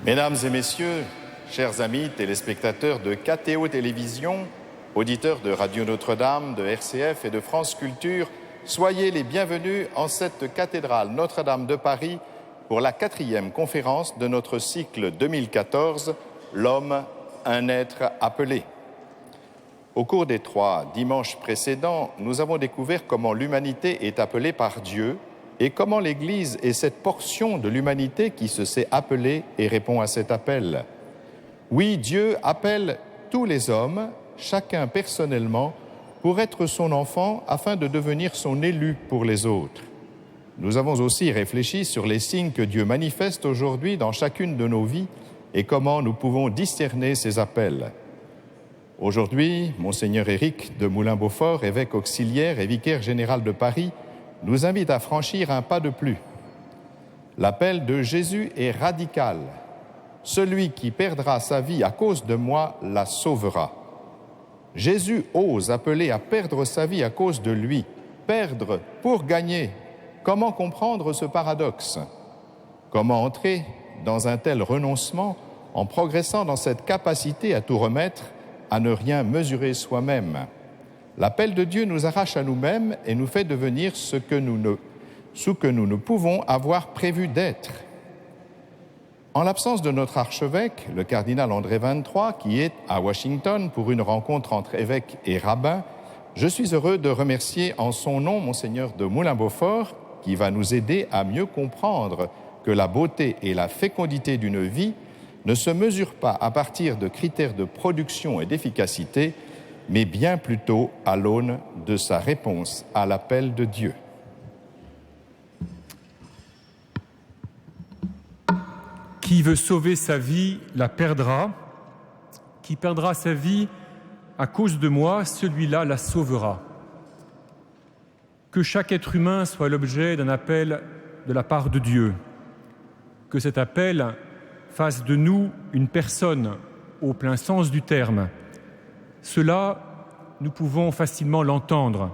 Mesdames et messieurs, chers amis téléspectateurs de KTO Télévision, auditeurs de Radio Notre-Dame, de RCF et de France Culture, soyez les bienvenus en cette cathédrale Notre-Dame de Paris pour la 4e conférence de notre cycle 2014, L'homme, un être appelé. Au cours des 3 dimanches précédents, nous avons découvert comment l'humanité est appelée par Dieu et comment l'Église est cette portion de l'humanité qui se sait appelée et répond à cet appel. Oui, Dieu appelle tous les hommes, chacun personnellement, pour être son enfant afin de devenir son élu pour les autres. Nous avons aussi réfléchi sur les signes que Dieu manifeste aujourd'hui dans chacune de nos vies et comment nous pouvons discerner ces appels. Aujourd'hui, Monseigneur Éric de Moulin-Beaufort, évêque auxiliaire et vicaire général de Paris, nous invite à franchir un pas de plus. L'appel de Jésus est radical. Celui qui perdra sa vie à cause de moi la sauvera. Jésus ose appeler à perdre sa vie à cause de lui. Perdre pour gagner. Comment comprendre ce paradoxe? Comment entrer dans un tel renoncement en progressant dans cette capacité à tout remettre, à ne rien mesurer soi-même? L'appel de Dieu nous arrache à nous-mêmes et nous fait devenir ce que nous ne pouvons avoir prévu d'être. En l'absence de notre archevêque, le cardinal André XXIII, qui est à Washington pour une rencontre entre évêques et rabbins, je suis heureux de remercier en son nom Monseigneur de Moulin-Beaufort, qui va nous aider à mieux comprendre que la beauté et la fécondité d'une vie ne se mesurent pas à partir de critères de production et d'efficacité, mais bien plutôt à l'aune de sa réponse à l'appel de Dieu. Qui veut sauver sa vie la perdra. Qui perdra sa vie à cause de moi, celui-là la sauvera. Que chaque être humain soit l'objet d'un appel de la part de Dieu. Que cet appel fasse de nous une personne au plein sens du terme. Cela, nous pouvons facilement l'entendre.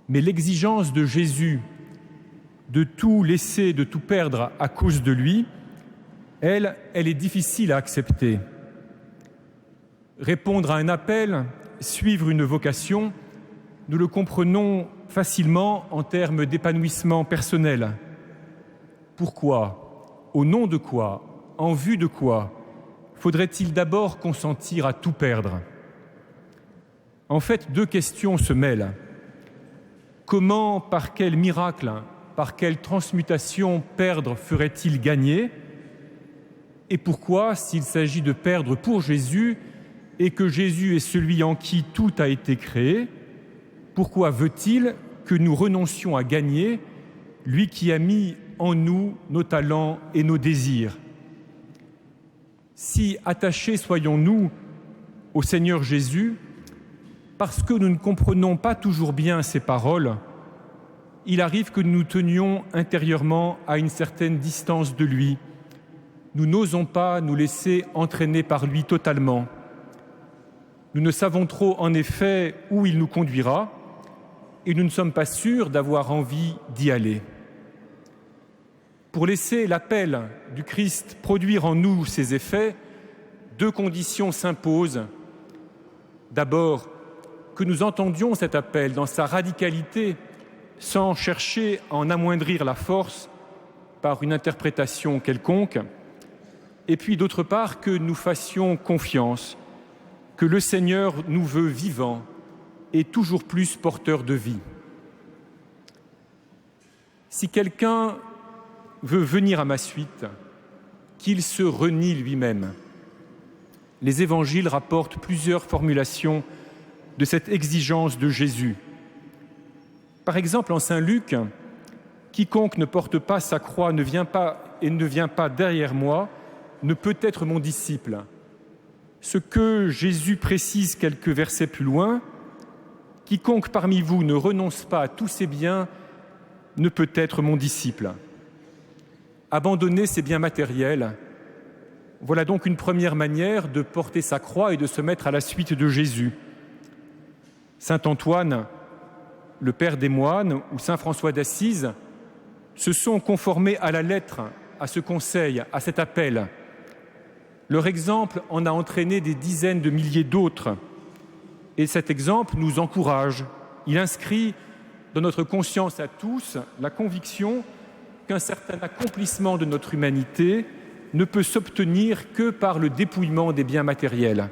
Mais l'exigence de Jésus de tout laisser, de tout perdre à cause de lui, elle est difficile à accepter. Répondre à un appel, suivre une vocation, nous le comprenons facilement en termes d'épanouissement personnel. Pourquoi? Au nom de quoi? En vue de quoi? Faudrait-il d'abord consentir à tout perdre? En fait, 2 questions se mêlent. Comment, par quel miracle, par quelle transmutation perdre ferait-il gagner? Et pourquoi, s'il s'agit de perdre pour Jésus et que Jésus est celui en qui tout a été créé, pourquoi veut-il que nous renoncions à gagner, lui qui a mis en nous nos talents et nos désirs? Si attachés soyons-nous au Seigneur Jésus, parce que nous ne comprenons pas toujours bien ses paroles, il arrive que nous nous tenions intérieurement à une certaine distance de lui. Nous n'osons pas nous laisser entraîner par lui totalement. Nous ne savons trop, en effet, où il nous conduira et nous ne sommes pas sûrs d'avoir envie d'y aller. Pour laisser l'appel du Christ produire en nous ses effets, 2 conditions s'imposent. D'abord, que nous entendions cet appel dans sa radicalité, sans chercher à en amoindrir la force par une interprétation quelconque. Et puis, d'autre part, que nous fassions confiance, que le Seigneur nous veut vivants et toujours plus porteurs de vie. Si quelqu'un veut venir à ma suite, qu'il se renie lui-même. Les évangiles rapportent plusieurs formulations de cette exigence de Jésus. Par exemple, en Saint Luc, « Quiconque ne porte pas sa croix ne vient pas derrière moi, ne peut être mon disciple. » Ce que Jésus précise quelques versets plus loin, « Quiconque parmi vous ne renonce pas à tous ses biens ne peut être mon disciple. » Abandonner ses biens matériels, voilà donc une première manière de porter sa croix et de se mettre à la suite de Jésus. Saint Antoine, le père des moines, ou saint François d'Assise se sont conformés à la lettre à ce conseil, à cet appel. Leur exemple en a entraîné des dizaines de milliers d'autres. Et cet exemple nous encourage. Il inscrit dans notre conscience à tous la conviction qu'un certain accomplissement de notre humanité ne peut s'obtenir que par le dépouillement des biens matériels.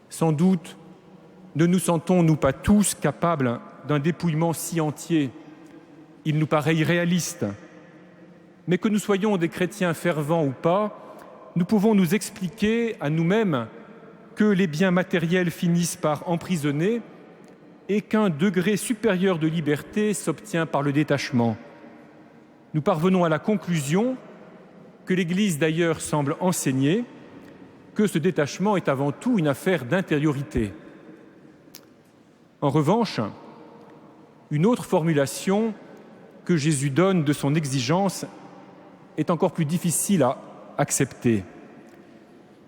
Sans doute ne nous sentons-nous pas tous capables d'un dépouillement si entier. Il nous paraît irréaliste. Mais que nous soyons des chrétiens fervents ou pas, nous pouvons nous expliquer à nous-mêmes que les biens matériels finissent par emprisonner et qu'un degré supérieur de liberté s'obtient par le détachement. Nous parvenons à la conclusion, que l'Église d'ailleurs semble enseigner, que ce détachement est avant tout une affaire d'intériorité. En revanche, une autre formulation que Jésus donne de son exigence est encore plus difficile à accepter.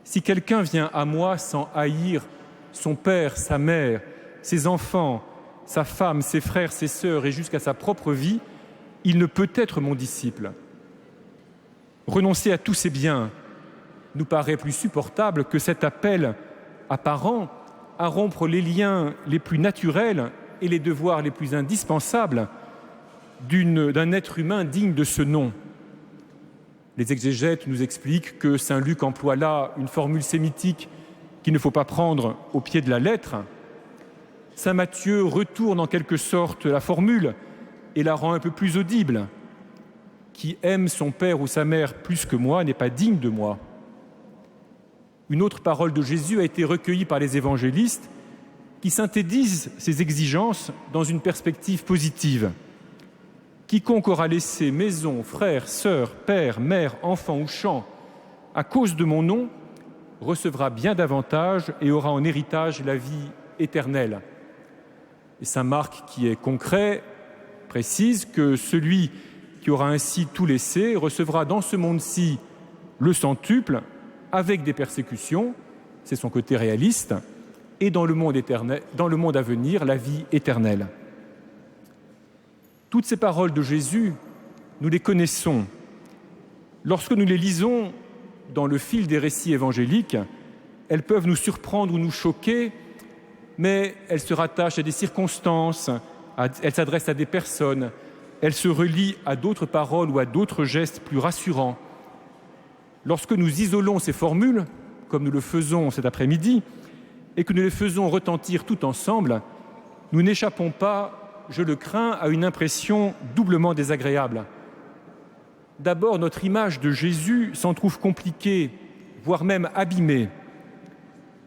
Si quelqu'un vient à moi sans haïr son père, sa mère, ses enfants, sa femme, ses frères, ses sœurs et jusqu'à sa propre vie, il ne peut être mon disciple. Renoncer à tous ces biens nous paraît plus supportable que cet appel apparent à rompre les liens les plus naturels et les devoirs les plus indispensables d'un être humain digne de ce nom. Les exégètes nous expliquent que saint Luc emploie là une formule sémitique qu'il ne faut pas prendre au pied de la lettre. Saint Matthieu retourne en quelque sorte la formule et la rend un peu plus audible. Qui aime son père ou sa mère plus que moi n'est pas digne de moi. Une autre parole de Jésus a été recueillie par les évangélistes qui synthétisent ces exigences dans une perspective positive. Quiconque aura laissé maison, frères, sœurs, père, mère, enfant ou champ à cause de mon nom recevra bien davantage et aura en héritage la vie éternelle. Et saint Marc, qui est concret, précise que celui qui aura ainsi tout laissé recevra dans ce monde-ci le centuple avec des persécutions, c'est son côté réaliste, et dans le monde à venir, la vie éternelle. Toutes ces paroles de Jésus, nous les connaissons. Lorsque nous les lisons dans le fil des récits évangéliques, elles peuvent nous surprendre ou nous choquer, mais elles se rattachent à des circonstances, elles s'adressent à des personnes, elles se relient à d'autres paroles ou à d'autres gestes plus rassurants. Lorsque nous isolons ces formules, comme nous le faisons cet après-midi, et que nous les faisons retentir tout ensemble, nous n'échappons pas, je le crains, à une impression doublement désagréable. D'abord, notre image de Jésus s'en trouve compliquée, voire même abîmée.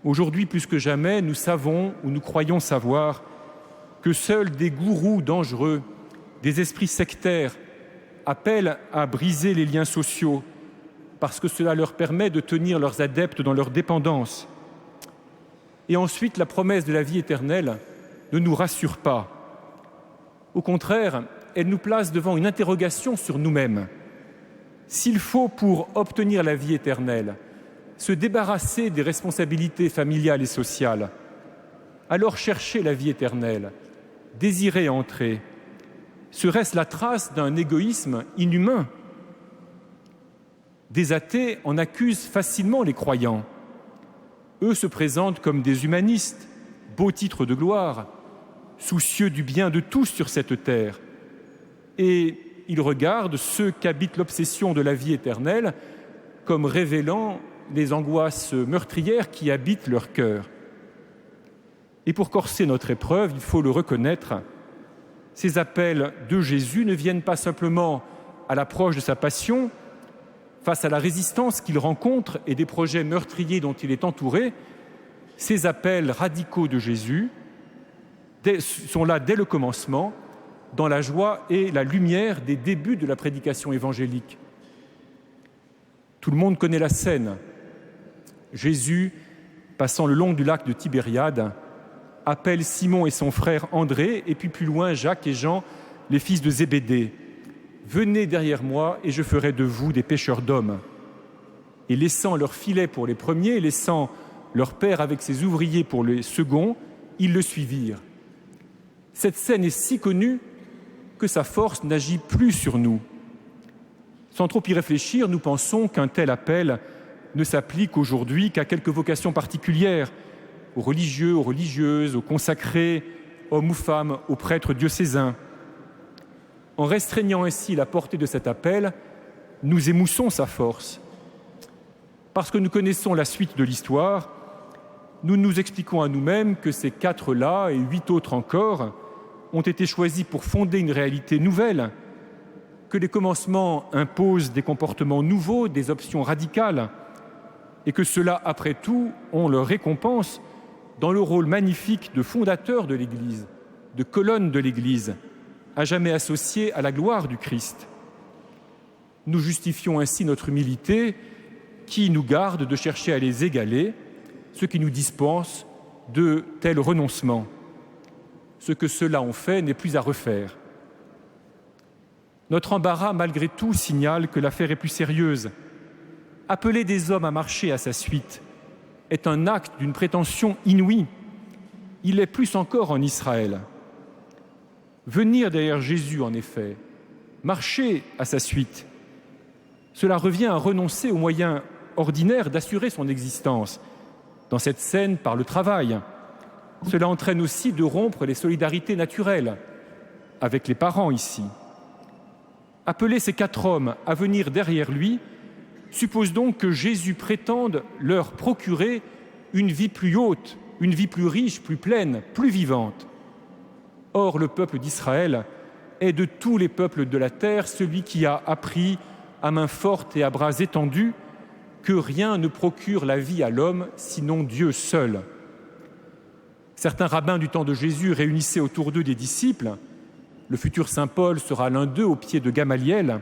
Aujourd'hui, plus que jamais, nous savons ou nous croyons savoir que seuls des gourous dangereux, des esprits sectaires, appellent à briser les liens sociaux parce que cela leur permet de tenir leurs adeptes dans leur dépendance. Et ensuite, la promesse de la vie éternelle ne nous rassure pas. Au contraire, elle nous place devant une interrogation sur nous-mêmes. S'il faut, pour obtenir la vie éternelle, se débarrasser des responsabilités familiales et sociales, alors chercher la vie éternelle, désirer entrer, serait-ce la trace d'un égoïsme inhumain ? Des athées en accusent facilement les croyants. Eux se présentent comme des humanistes, beau titre de gloire, soucieux du bien de tous sur cette terre. Et ils regardent ceux qu'habite l'obsession de la vie éternelle comme révélant les angoisses meurtrières qui habitent leur cœur. Et pour corser notre épreuve, il faut le reconnaître, ces appels de Jésus ne viennent pas simplement à l'approche de sa passion, face à la résistance qu'il rencontre et des projets meurtriers dont il est entouré. Ces appels radicaux de Jésus sont là dès le commencement, dans la joie et la lumière des débuts de la prédication évangélique. Tout le monde connaît la scène. Jésus, passant le long du lac de Tibériade, appelle Simon et son frère André, et puis plus loin Jacques et Jean, les fils de Zébédée. « Venez derrière moi et je ferai de vous des pêcheurs d'hommes. » Et laissant leur filet pour les premiers, laissant leur père avec ses ouvriers pour les seconds, ils le suivirent. Cette scène est si connue que sa force n'agit plus sur nous. Sans trop y réfléchir, nous pensons qu'un tel appel ne s'applique aujourd'hui qu'à quelques vocations particulières, aux religieux, aux religieuses, aux consacrés, hommes ou femmes, aux prêtres diocésains. En restreignant ainsi la portée de cet appel, nous émoussons sa force. Parce que nous connaissons la suite de l'histoire, nous nous expliquons à nous-mêmes que ces 4-là et 8 autres encore ont été choisis pour fonder une réalité nouvelle, que les commencements imposent des comportements nouveaux, des options radicales, et que ceux-là, après tout, ont leur récompense dans le rôle magnifique de fondateur de l'Église, de colonne de l'Église, à jamais associé à la gloire du Christ. Nous justifions ainsi notre humilité qui nous garde de chercher à les égaler, ce qui nous dispense de tels renoncements. Ce que ceux-là ont fait n'est plus à refaire. Notre embarras, malgré tout, signale que l'affaire est plus sérieuse. Appeler des hommes à marcher à sa suite est un acte d'une prétention inouïe. Il l'est plus encore en Israël. Venir derrière Jésus, en effet, marcher à sa suite, cela revient à renoncer aux moyens ordinaires d'assurer son existence, dans cette scène par le travail. Cela entraîne aussi de rompre les solidarités naturelles, avec les parents ici. Appeler ces 4 hommes à venir derrière lui suppose donc que Jésus prétende leur procurer une vie plus haute, une vie plus riche, plus pleine, plus vivante. Or, le peuple d'Israël est de tous les peuples de la terre celui qui a appris à main forte et à bras étendus que rien ne procure la vie à l'homme sinon Dieu seul. Certains rabbins du temps de Jésus réunissaient autour d'eux des disciples. Le futur saint Paul sera l'un d'eux au pied de Gamaliel.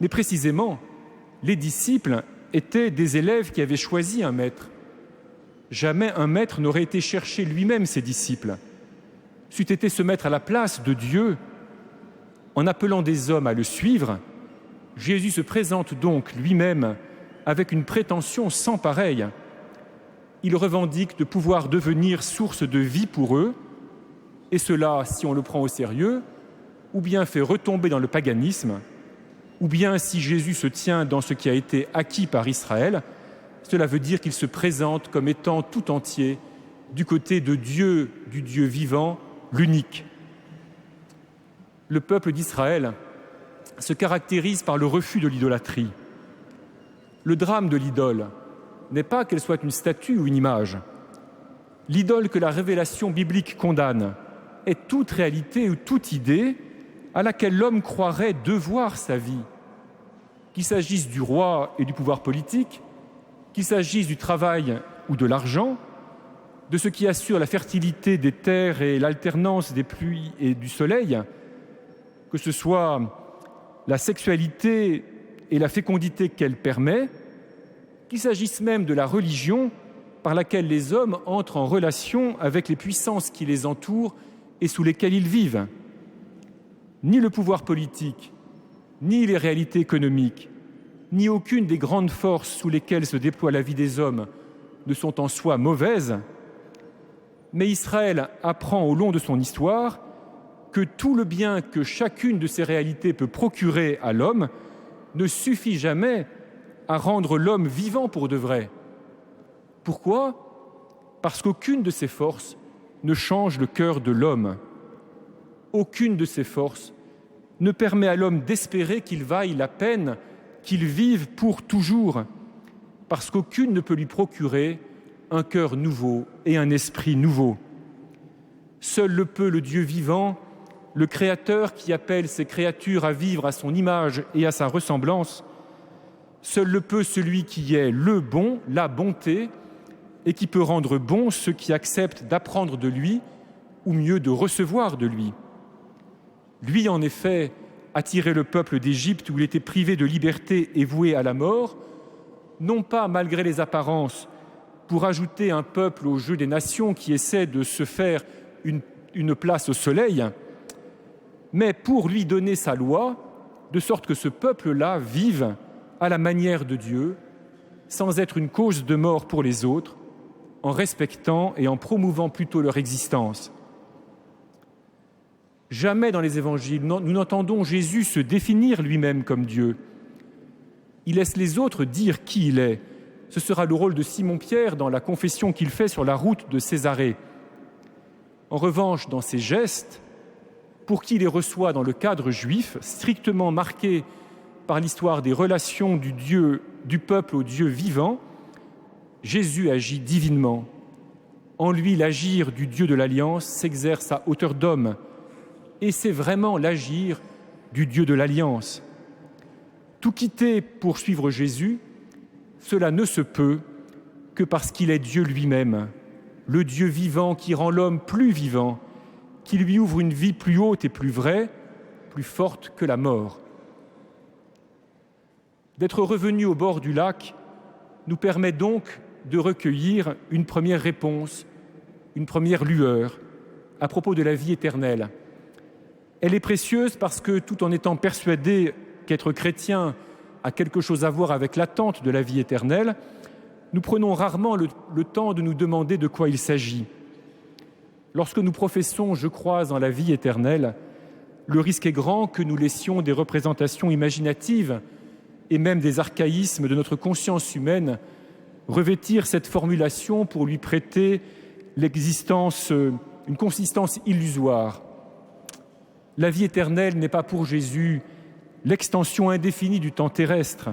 Mais précisément, les disciples étaient des élèves qui avaient choisi un maître. Jamais un maître n'aurait été chercher lui-même ses disciples. C'eût été se mettre à la place de Dieu. En appelant des hommes à le suivre, Jésus se présente donc lui-même avec une prétention sans pareille. Il revendique de pouvoir devenir source de vie pour eux, et cela, si on le prend au sérieux, ou bien fait retomber dans le paganisme, ou bien, si Jésus se tient dans ce qui a été acquis par Israël, cela veut dire qu'il se présente comme étant tout entier du côté de Dieu, du Dieu vivant, l'unique. Le peuple d'Israël se caractérise par le refus de l'idolâtrie. Le drame de l'idole n'est pas qu'elle soit une statue ou une image. L'idole que la révélation biblique condamne est toute réalité ou toute idée à laquelle l'homme croirait devoir sa vie, qu'il s'agisse du roi et du pouvoir politique, qu'il s'agisse du travail ou de l'argent, de ce qui assure la fertilité des terres et l'alternance des pluies et du soleil, que ce soit la sexualité et la fécondité qu'elle permet, qu'il s'agisse même de la religion par laquelle les hommes entrent en relation avec les puissances qui les entourent et sous lesquelles ils vivent. Ni le pouvoir politique, ni les réalités économiques, ni aucune des grandes forces sous lesquelles se déploie la vie des hommes ne sont en soi mauvaises, mais Israël apprend au long de son histoire que tout le bien que chacune de ces réalités peut procurer à l'homme ne suffit jamais à rendre l'homme vivant pour de vrai. Pourquoi ? Parce qu'aucune de ces forces ne change le cœur de l'homme. Aucune de ces forces ne permet à l'homme d'espérer qu'il vaille la peine, qu'il vive pour toujours, parce qu'aucune ne peut lui procurer un cœur nouveau et un esprit nouveau. Seul le peut le Dieu vivant, le Créateur qui appelle ses créatures à vivre à son image et à sa ressemblance. Seul le peut celui qui est le bon, la bonté, et qui peut rendre bon ceux qui acceptent d'apprendre de lui, ou mieux de recevoir de lui. Lui, en effet, a tiré le peuple d'Égypte où il était privé de liberté et voué à la mort, non pas malgré les apparences, pour ajouter un peuple au jeu des nations qui essaie de se faire une place au soleil, mais pour lui donner sa loi, de sorte que ce peuple-là vive à la manière de Dieu, sans être une cause de mort pour les autres, en respectant et en promouvant plutôt leur existence. Jamais dans les évangiles, nous n'entendons Jésus se définir lui-même comme Dieu. Il laisse les autres dire qui il est. Ce sera le rôle de Simon-Pierre dans la confession qu'il fait sur la route de Césarée. En revanche, dans ses gestes, pour qui les reçoit dans le cadre juif, strictement marqué par l'histoire des relations du peuple au Dieu vivant, Jésus agit divinement. En lui, l'agir du Dieu de l'Alliance s'exerce à hauteur d'homme, et c'est vraiment l'agir du Dieu de l'Alliance. Tout quitter pour suivre Jésus, cela ne se peut que parce qu'il est Dieu lui-même, le Dieu vivant qui rend l'homme plus vivant, qui lui ouvre une vie plus haute et plus vraie, plus forte que la mort. D'être revenu au bord du lac nous permet donc de recueillir une première réponse, une première lueur à propos de la vie éternelle. Elle est précieuse parce que, tout en étant persuadé qu'être chrétien a quelque chose à voir avec l'attente de la vie éternelle, nous prenons rarement le temps de nous demander de quoi il s'agit. Lorsque nous professons « je crois en la vie éternelle », le risque est grand que nous laissions des représentations imaginatives et même des archaïsmes de notre conscience humaine revêtir cette formulation pour lui prêter une consistance illusoire. La vie éternelle n'est pas pour Jésus l'extension indéfinie du temps terrestre.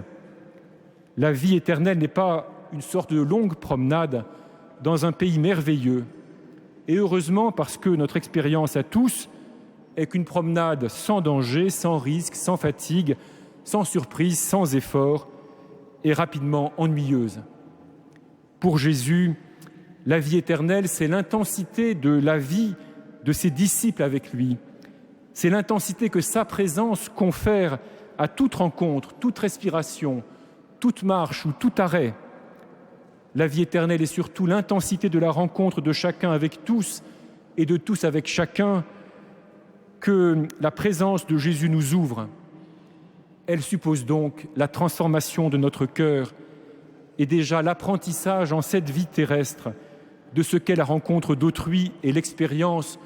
La vie éternelle n'est pas une sorte de longue promenade dans un pays merveilleux. Et heureusement, parce que notre expérience à tous est qu'une promenade sans danger, sans risque, sans fatigue, sans surprise, sans effort, et rapidement ennuyeuse. Pour Jésus, la vie éternelle, c'est l'intensité de la vie de ses disciples avec lui. C'est l'intensité que sa présence confère à toute rencontre, toute respiration, toute marche ou tout arrêt. La vie éternelle est surtout l'intensité de la rencontre de chacun avec tous et de tous avec chacun que la présence de Jésus nous ouvre. Elle suppose donc la transformation de notre cœur et déjà l'apprentissage en cette vie terrestre de ce qu'est la rencontre d'autrui et l'expérience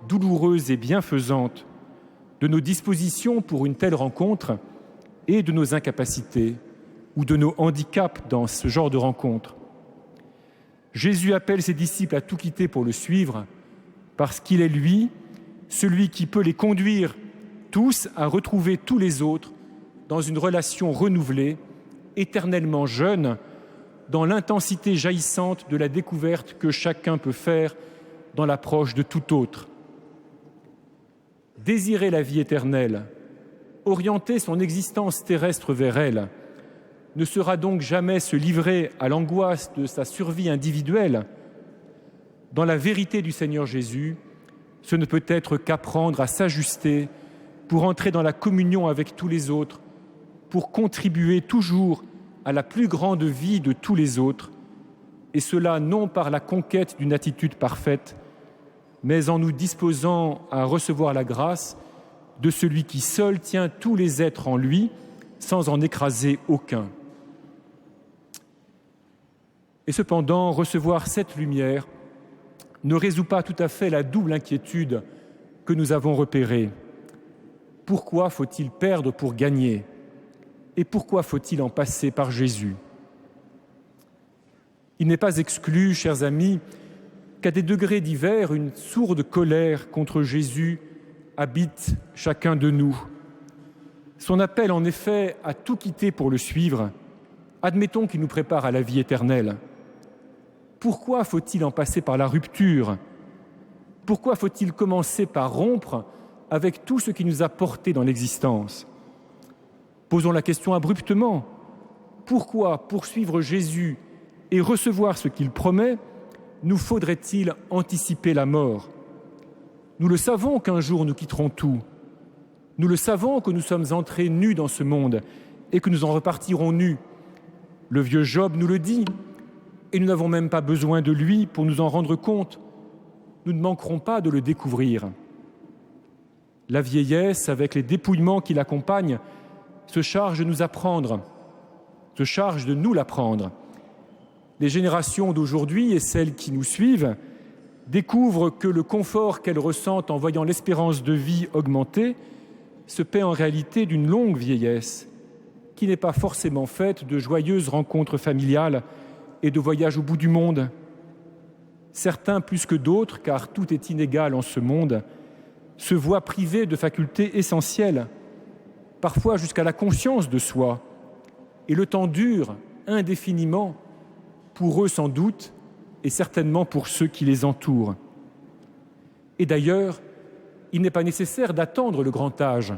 douloureuse et bienfaisante de nos dispositions pour une telle rencontre et de nos incapacités ou de nos handicaps dans ce genre de rencontre. Jésus appelle ses disciples à tout quitter pour le suivre parce qu'il est lui, celui qui peut les conduire tous à retrouver tous les autres dans une relation renouvelée, éternellement jeune, dans l'intensité jaillissante de la découverte que chacun peut faire dans l'approche de tout autre. Désirer la vie éternelle, orienter son existence terrestre vers elle, ne sera donc jamais se livrer à l'angoisse de sa survie individuelle. Dans la vérité du Seigneur Jésus, ce ne peut être qu'apprendre à s'ajuster pour entrer dans la communion avec tous les autres, pour contribuer toujours à la plus grande vie de tous les autres, et cela non par la conquête d'une attitude parfaite, mais en nous disposant à recevoir la grâce de celui qui seul tient tous les êtres en lui, sans en écraser aucun. Et cependant, recevoir cette lumière ne résout pas tout à fait la double inquiétude que nous avons repérée. Pourquoi faut-il perdre pour gagner ? Et pourquoi faut-il en passer par Jésus ? Il n'est pas exclu, chers amis, qu'à des degrés divers, une sourde colère contre Jésus habite chacun de nous. Son appel, en effet, à tout quitter pour le suivre, admettons qu'il nous prépare à la vie éternelle. Pourquoi faut-il en passer par la rupture ? Pourquoi faut-il commencer par rompre avec tout ce qui nous a portés dans l'existence ? Posons la question abruptement. Pourquoi, pour suivre Jésus et recevoir ce qu'il promet, nous faudrait-il anticiper la mort ? Nous le savons qu'un jour nous quitterons tout. Nous le savons que nous sommes entrés nus dans ce monde et que nous en repartirons nus. Le vieux Job nous le dit, et nous n'avons même pas besoin de lui pour nous en rendre compte. Nous ne manquerons pas de le découvrir. La vieillesse, avec les dépouillements qui l'accompagnent, se charge de nous apprendre, se charge de nous l'apprendre. Les générations d'aujourd'hui et celles qui nous suivent découvrent que le confort qu'elles ressentent en voyant l'espérance de vie augmenter se paie en réalité d'une longue vieillesse qui n'est pas forcément faite de joyeuses rencontres familiales et de voyages au bout du monde. Certains, plus que d'autres, car tout est inégal en ce monde, se voient privés de facultés essentielles, parfois jusqu'à la conscience de soi, et le temps dure indéfiniment, pour eux sans doute, et certainement pour ceux qui les entourent. Et d'ailleurs, il n'est pas nécessaire d'attendre le grand âge.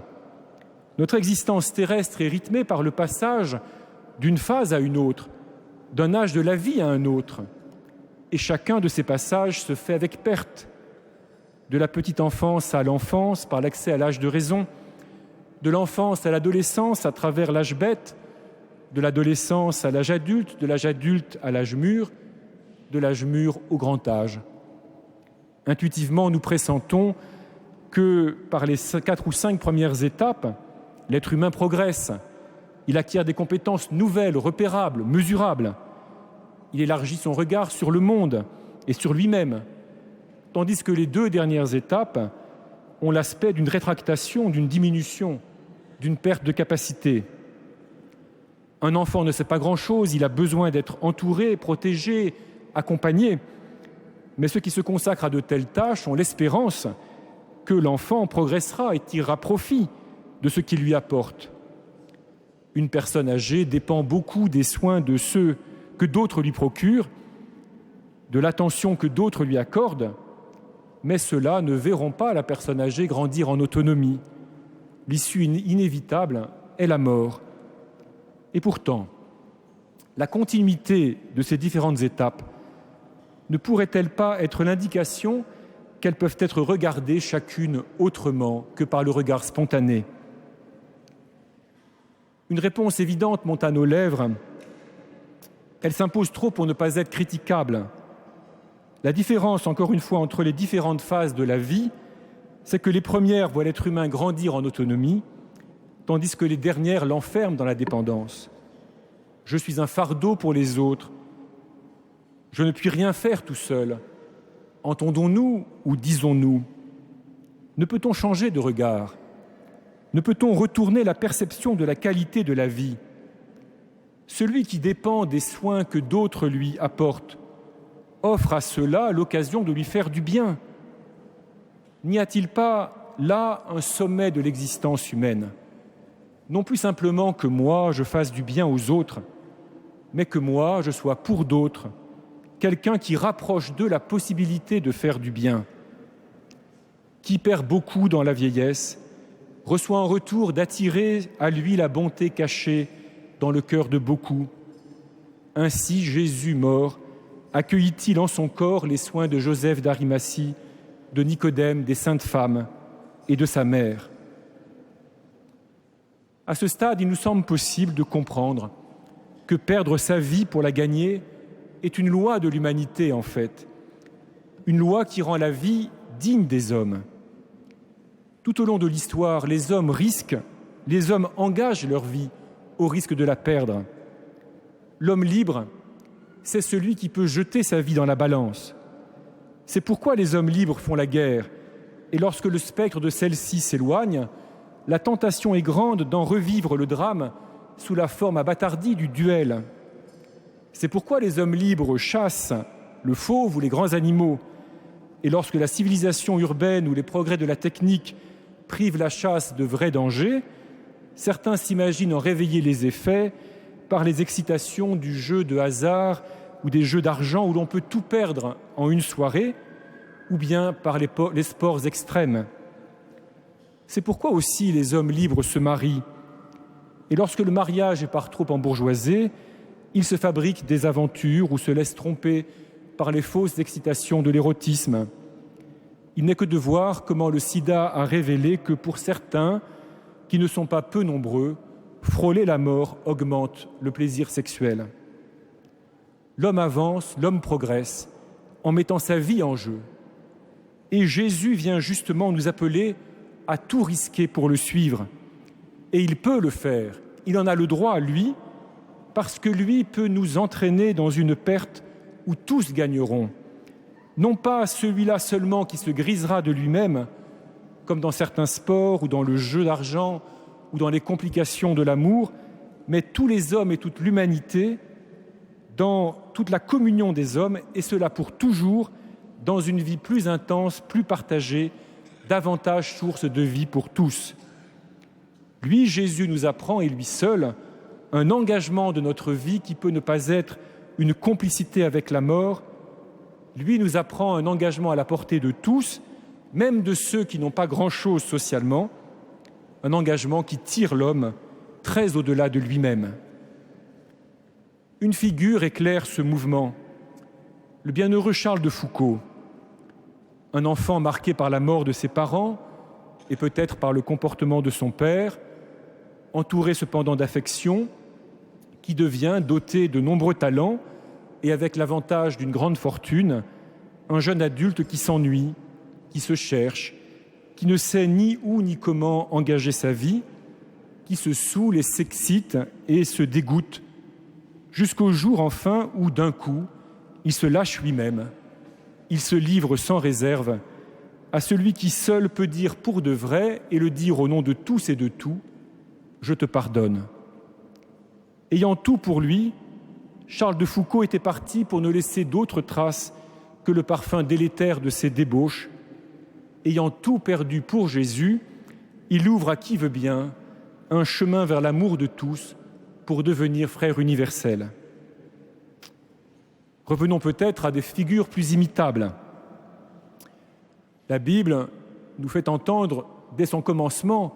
Notre existence terrestre est rythmée par le passage d'une phase à une autre, d'un âge de la vie à un autre. Et chacun de ces passages se fait avec perte. De la petite enfance à l'enfance par l'accès à l'âge de raison, de l'enfance à l'adolescence à travers l'âge bête, de l'adolescence à l'âge adulte, de l'âge adulte à l'âge mûr, de l'âge mûr au grand âge. Intuitivement, nous pressentons que par les 4 ou 5 premières étapes, l'être humain progresse. Il acquiert des compétences nouvelles, repérables, mesurables. Il élargit son regard sur le monde et sur lui-même, tandis que les 2 dernières étapes ont l'aspect d'une rétractation, d'une diminution, d'une perte de capacité. Un enfant ne sait pas grand-chose, il a besoin d'être entouré, protégé, accompagné. Mais ceux qui se consacrent à de telles tâches ont l'espérance que l'enfant progressera et tirera profit de ce qu'il lui apporte. Une personne âgée dépend beaucoup des soins de ceux que d'autres lui procurent, de l'attention que d'autres lui accordent, mais ceux-là ne verront pas la personne âgée grandir en autonomie. L'issue inévitable est la mort. Et pourtant, la continuité de ces différentes étapes ne pourrait-elle pas être l'indication qu'elles peuvent être regardées chacune autrement que par le regard spontané ? Une réponse évidente monte à nos lèvres. Elle s'impose trop pour ne pas être critiquable. La différence, encore une fois, entre les différentes phases de la vie, c'est que les premières voient l'être humain grandir en autonomie, tandis que les dernières l'enferment dans la dépendance. Je suis un fardeau pour les autres. Je ne puis rien faire tout seul. Entendons-nous ou disons-nous ? Ne peut-on changer de regard ? Ne peut-on retourner la perception de la qualité de la vie ? Celui qui dépend des soins que d'autres lui apportent offre à cela l'occasion de lui faire du bien. N'y a-t-il pas là un sommet de l'existence humaine ? Non plus simplement que moi je fasse du bien aux autres, mais que moi je sois pour d'autres quelqu'un qui rapproche d'eux la possibilité de faire du bien. Qui perd beaucoup dans la vieillesse reçoit en retour d'attirer à lui la bonté cachée dans le cœur de beaucoup. Ainsi, Jésus mort accueillit-il en son corps les soins de Joseph d'Arimathie, de Nicodème, des saintes femmes et de sa mère. À ce stade, il nous semble possible de comprendre que perdre sa vie pour la gagner est une loi de l'humanité, en fait, une loi qui rend la vie digne des hommes. Tout au long de l'histoire, les hommes engagent leur vie au risque de la perdre. L'homme libre, c'est celui qui peut jeter sa vie dans la balance. C'est pourquoi les hommes libres font la guerre, et lorsque le spectre de celle-ci s'éloigne, la tentation est grande d'en revivre le drame sous la forme abâtardie du duel. C'est pourquoi les hommes libres chassent le fauve ou les grands animaux, et lorsque la civilisation urbaine ou les progrès de la technique privent la chasse de vrais dangers, certains s'imaginent en réveiller les effets par les excitations du jeu de hasard ou des jeux d'argent où l'on peut tout perdre en une soirée, ou bien par les sports extrêmes. C'est pourquoi aussi les hommes libres se marient. Et lorsque le mariage est par trop embourgeoisé, ils se fabriquent des aventures ou se laissent tromper par les fausses excitations de l'érotisme. Il n'est que de voir comment le sida a révélé que pour certains, qui ne sont pas peu nombreux, frôler la mort augmente le plaisir sexuel. L'homme avance, l'homme progresse, en mettant sa vie en jeu. Et Jésus vient justement nous appeler à tout risquer pour le suivre. Et il peut le faire, il en a le droit, lui, parce que lui peut nous entraîner dans une perte où tous gagneront. Non pas celui-là seulement qui se grisera de lui-même, comme dans certains sports ou dans le jeu d'argent ou dans les complications de l'amour, mais tous les hommes et toute l'humanité dans toute la communion des hommes, et cela pour toujours, dans une vie plus intense, plus partagée, davantage source de vie pour tous. Lui, Jésus, nous apprend, et lui seul, un engagement de notre vie qui peut ne pas être une complicité avec la mort. Lui nous apprend un engagement à la portée de tous, même de ceux qui n'ont pas grand-chose socialement, un engagement qui tire l'homme très au-delà de lui-même. Une figure éclaire ce mouvement, le bienheureux Charles de Foucault, un enfant marqué par la mort de ses parents et peut-être par le comportement de son père, entouré cependant d'affection, qui devient, doté de nombreux talents et avec l'avantage d'une grande fortune, un jeune adulte qui s'ennuie, qui se cherche, qui ne sait ni où ni comment engager sa vie, qui se saoule et s'excite et se dégoûte, jusqu'au jour enfin où, d'un coup, il se lâche lui-même, il se livre sans réserve à celui qui seul peut dire pour de vrai et le dire au nom de tous et de tout, « Je te pardonne ». Ayant tout pour lui, Charles de Foucault était parti pour ne laisser d'autres traces que le parfum délétère de ses débauches. Ayant tout perdu pour Jésus, il ouvre à qui veut bien un chemin vers l'amour de tous pour devenir frère universel. Revenons peut-être à des figures plus imitables. La Bible nous fait entendre, dès son commencement,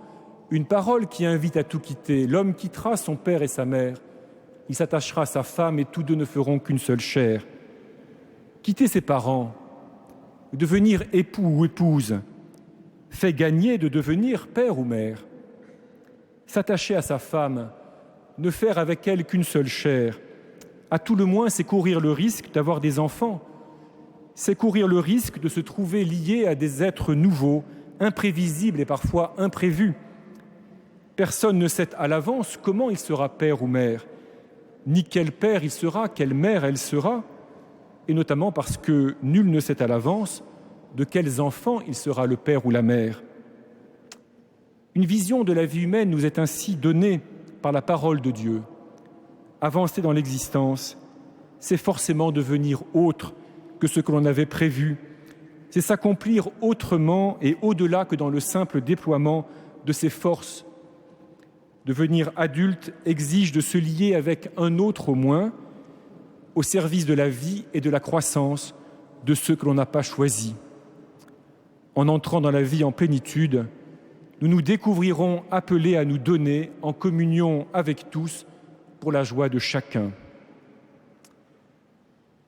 une parole qui invite à tout quitter. L'homme quittera son père et sa mère, il s'attachera à sa femme et tous deux ne feront qu'une seule chair. Quitter ses parents, devenir époux ou épouse, fait gagner de devenir père ou mère. S'attacher à sa femme, ne faire avec elle qu'une seule chair, à tout le moins, c'est courir le risque d'avoir des enfants. C'est courir le risque de se trouver lié à des êtres nouveaux, imprévisibles et parfois imprévus. Personne ne sait à l'avance comment il sera père ou mère, ni quel père il sera, quelle mère elle sera, et notamment parce que nul ne sait à l'avance de quels enfants il sera le père ou la mère. Une vision de la vie humaine nous est ainsi donnée par la parole de Dieu. Avancer dans l'existence, c'est forcément devenir autre que ce que l'on avait prévu. C'est s'accomplir autrement et au-delà que dans le simple déploiement de ses forces. Devenir adulte exige de se lier avec un autre au moins, au service de la vie et de la croissance de ceux que l'on n'a pas choisis. En entrant dans la vie en plénitude, nous nous découvrirons appelés à nous donner en communion avec tous pour la joie de chacun.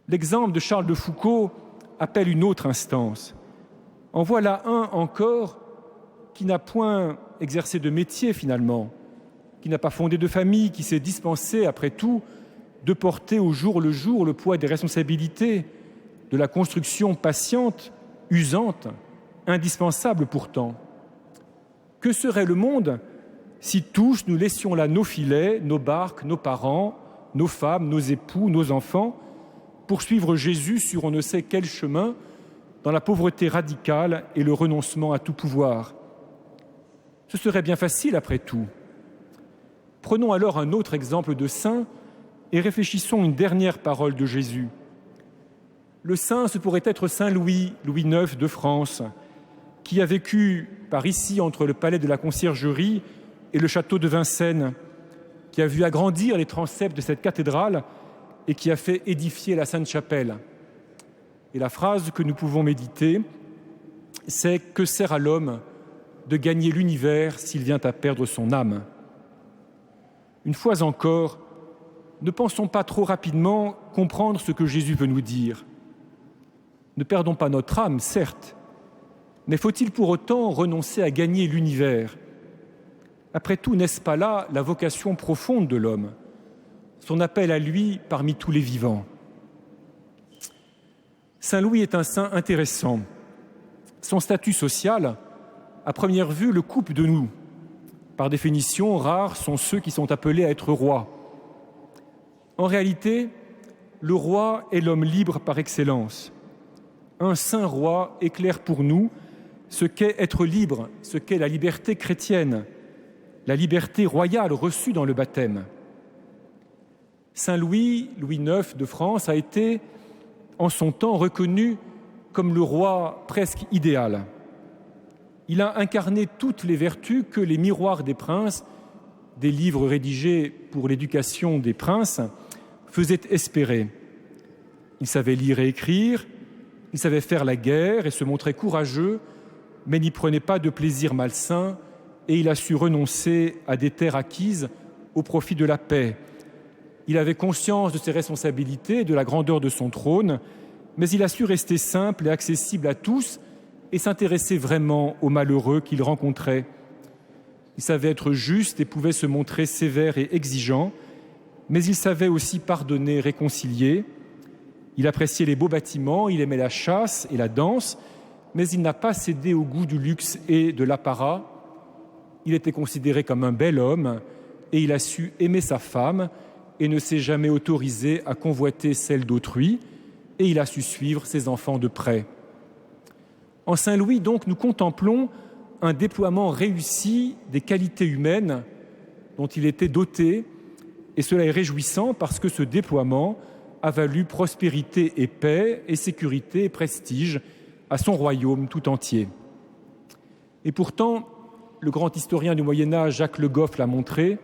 L'exemple de Charles de Foucault appelle une autre instance. En voilà un encore qui n'a point exercé de métier finalement, qui n'a pas fondé de famille, qui s'est dispensé, après tout, de porter au jour le poids des responsabilités, de la construction patiente, usante, indispensable pourtant. Que serait le monde si tous nous laissions là nos filets, nos barques, nos parents, nos femmes, nos époux, nos enfants, pour suivre Jésus sur on ne sait quel chemin, dans la pauvreté radicale et le renoncement à tout pouvoir? Ce serait bien facile après tout. Prenons alors un autre exemple de saint et réfléchissons une dernière parole de Jésus. Le saint, ce pourrait être saint Louis, Louis IX de France, qui a vécu par ici entre le palais de la Conciergerie et le château de Vincennes, qui a vu agrandir les transepts de cette cathédrale et qui a fait édifier la Sainte-Chapelle. Et la phrase que nous pouvons méditer, c'est « Que sert à l'homme de gagner l'univers s'il vient à perdre son âme ?» Une fois encore, ne pensons pas trop rapidement comprendre ce que Jésus veut nous dire. Ne perdons pas notre âme, certes, mais faut-il pour autant renoncer à gagner l'univers? Après tout, n'est-ce pas là la vocation profonde de l'homme, son appel à lui parmi tous les vivants? Saint Louis est un saint intéressant. Son statut social, à première vue, le coupe de nous. Par définition, rares sont ceux qui sont appelés à être rois. En réalité, le roi est l'homme libre par excellence. Un saint roi éclaire pour nous ce qu'est être libre, ce qu'est la liberté chrétienne, la liberté royale reçue dans le baptême. Saint Louis, Louis IX de France, a été en son temps reconnu comme le roi presque idéal. Il a incarné toutes les vertus que les Miroirs des princes, des livres rédigés pour l'éducation des princes, faisaient espérer. Il savait lire et écrire, il savait faire la guerre et se montrait courageux, mais n'y prenait pas de plaisir malsain, et il a su renoncer à des terres acquises au profit de la paix. Il avait conscience de ses responsabilités et de la grandeur de son trône, mais il a su rester simple et accessible à tous et s'intéresser vraiment aux malheureux qu'il rencontrait. Il savait être juste et pouvait se montrer sévère et exigeant, mais il savait aussi pardonner, réconcilier. Il appréciait les beaux bâtiments, il aimait la chasse et la danse, mais il n'a pas cédé au goût du luxe et de l'apparat. Il était considéré comme un bel homme et il a su aimer sa femme et ne s'est jamais autorisé à convoiter celle d'autrui, et il a su suivre ses enfants de près. En Saint Louis, donc, nous contemplons un déploiement réussi des qualités humaines dont il était doté, et cela est réjouissant parce que ce déploiement a valu prospérité et paix et sécurité et prestige à son royaume tout entier. Et pourtant, le grand historien du Moyen-Âge, Jacques Le Goff, l'a montré,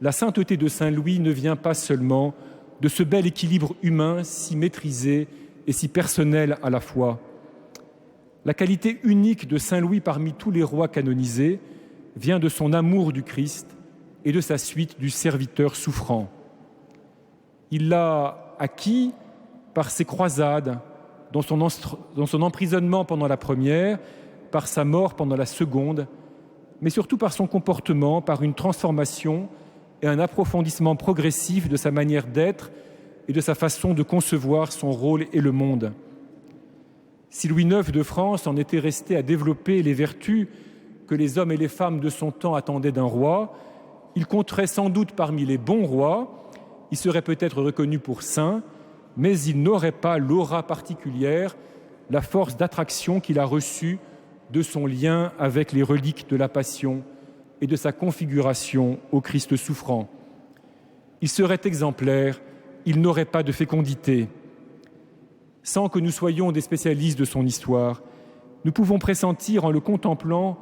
la sainteté de Saint Louis ne vient pas seulement de ce bel équilibre humain si maîtrisé et si personnel à la fois. La qualité unique de Saint Louis parmi tous les rois canonisés vient de son amour du Christ et de sa suite du serviteur souffrant. Il l'a acquis par ses croisades, dans son emprisonnement pendant la première, par sa mort pendant la seconde, mais surtout par son comportement, par une transformation et un approfondissement progressif de sa manière d'être et de sa façon de concevoir son rôle et le monde. Si Louis IX de France en était resté à développer les vertus que les hommes et les femmes de son temps attendaient d'un roi, il compterait sans doute parmi les bons rois, il serait peut-être reconnu pour saint, mais il n'aurait pas l'aura particulière, la force d'attraction qu'il a reçue de son lien avec les reliques de la Passion et de sa configuration au Christ souffrant. Il serait exemplaire, il n'aurait pas de fécondité. Sans que nous soyons des spécialistes de son histoire, nous pouvons pressentir en le contemplant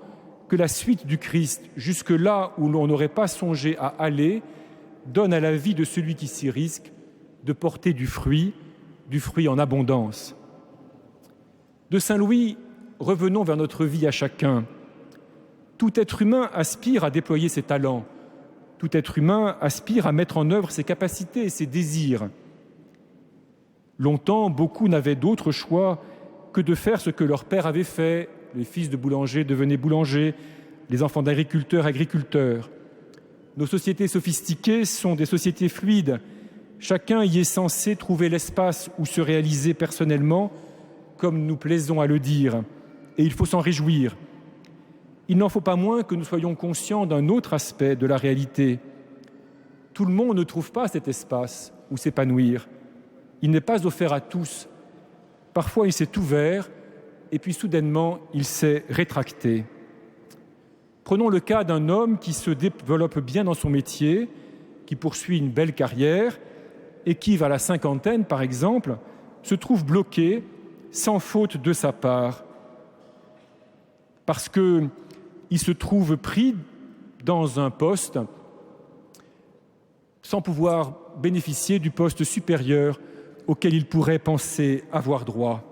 que la suite du Christ, jusque là où l'on n'aurait pas songé à aller, donne à la vie de celui qui s'y risque de porter du fruit en abondance. De Saint Louis, revenons vers notre vie à chacun. Tout être humain aspire à déployer ses talents. Tout être humain aspire à mettre en œuvre ses capacités et ses désirs. Longtemps, beaucoup n'avaient d'autre choix que de faire ce que leur père avait fait. Les fils de boulangers devenaient boulangers, les enfants d'agriculteurs, agriculteurs. Nos sociétés sophistiquées sont des sociétés fluides. Chacun y est censé trouver l'espace où se réaliser personnellement, comme nous plaisons à le dire, et il faut s'en réjouir. Il n'en faut pas moins que nous soyons conscients d'un autre aspect de la réalité. Tout le monde ne trouve pas cet espace où s'épanouir. Il n'est pas offert à tous. Parfois, il s'est ouvert et puis soudainement, il s'est rétracté. Prenons le cas d'un homme qui se développe bien dans son métier, qui poursuit une belle carrière et qui, vers la cinquantaine par exemple, se trouve bloqué sans faute de sa part parce qu'il se trouve pris dans un poste sans pouvoir bénéficier du poste supérieur auquel il pourrait penser avoir droit.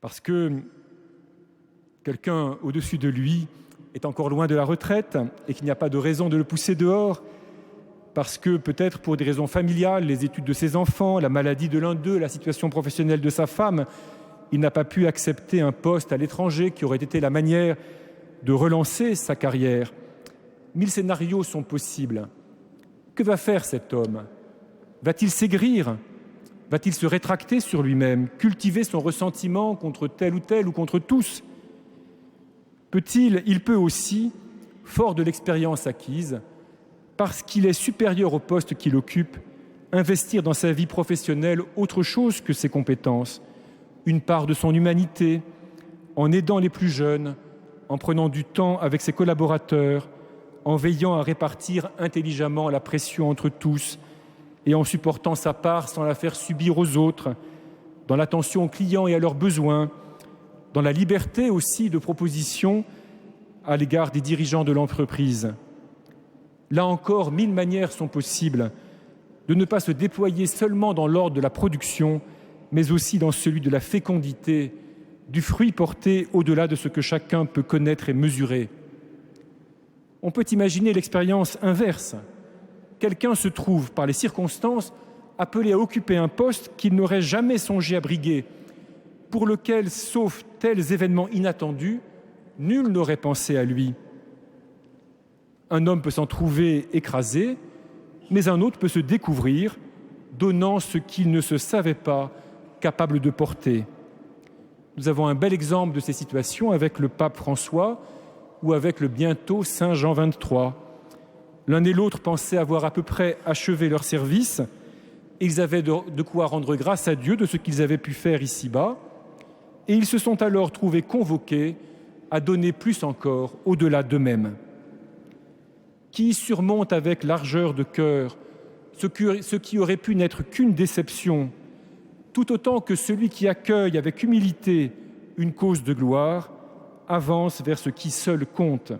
Parce que quelqu'un au-dessus de lui est encore loin de la retraite et qu'il n'y a pas de raison de le pousser dehors, parce que peut-être pour des raisons familiales, les études de ses enfants, la maladie de l'un d'eux, la situation professionnelle de sa femme, il n'a pas pu accepter un poste à l'étranger qui aurait été la manière de relancer sa carrière. 1000 scénarios sont possibles. Que va faire cet homme? Va-t-il s'aigrir? Va-t-il se rétracter sur lui-même, cultiver son ressentiment contre tel ou contre tous? Il peut aussi, fort de l'expérience acquise, parce qu'il est supérieur au poste qu'il occupe, investir dans sa vie professionnelle autre chose que ses compétences, une part de son humanité, en aidant les plus jeunes, en prenant du temps avec ses collaborateurs, en veillant à répartir intelligemment la pression entre tous et en supportant sa part sans la faire subir aux autres, dans l'attention aux clients et à leurs besoins, dans la liberté aussi de proposition à l'égard des dirigeants de l'entreprise. Là encore, 1000 manières sont possibles de ne pas se déployer seulement dans l'ordre de la production, mais aussi dans celui de la fécondité, du fruit porté au-delà de ce que chacun peut connaître et mesurer. On peut imaginer l'expérience inverse. Quelqu'un se trouve, par les circonstances, appelé à occuper un poste qu'il n'aurait jamais songé à briguer, pour lequel, sauf tels événements inattendus, nul n'aurait pensé à lui. Un homme peut s'en trouver écrasé, mais un autre peut se découvrir, donnant ce qu'il ne se savait pas capable de porter. Nous avons un bel exemple de ces situations avec le pape François ou avec le bientôt Saint Jean XXIII. L'un et l'autre pensaient avoir à peu près achevé leur service, et ils avaient de quoi rendre grâce à Dieu de ce qu'ils avaient pu faire ici-bas, et ils se sont alors trouvés convoqués à donner plus encore au-delà d'eux-mêmes. Qui surmonte avec largeur de cœur ce qui aurait pu n'être qu'une déception, tout autant que celui qui accueille avec humilité une cause de gloire, avance vers ce qui seul compte.